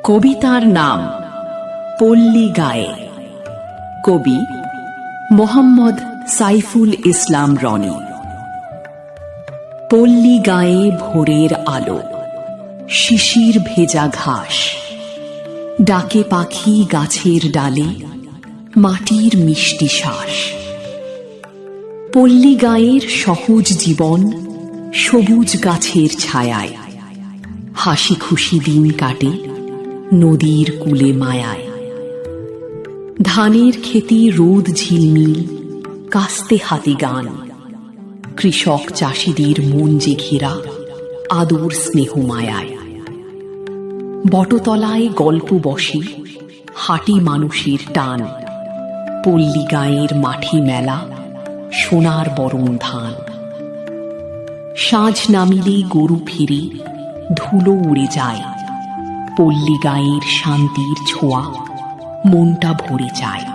কবিতার নাম পল্লী গায়ে। কবি মোহাম্মদ সাইফুল ইসলাম রনি। পল্লী গায়ে ভোরের আলো, শিশির ভেজা ঘাস, ডাকে পাখি গাছের ডালে, মাটির মিষ্টি শ্বাস। পল্লী গায়ের সহজ জীবন সবুজ গাছের ছায়ায়, হাসি খুশি দিন কাটে নদীর কূলে মায়ায়। ধানের খেতে রোদ ঝিলমিল, কাস্তে হাতি গান, কৃষক চাষিদের মন যে ঘেরা আদর স্নেহ মায়ায়। বটতলায় গল্প বসে, হাঁটি মানুষের টান, পল্লী গায়ের মাঠে মেলা, সোনার বরণ ধান। সাঁঝ নামিলে গরু ফিরে, ধুলো উড়ে যায়, পল্লী গায়ের শান্তির ছোঁয়া মনটা ভরে যায়।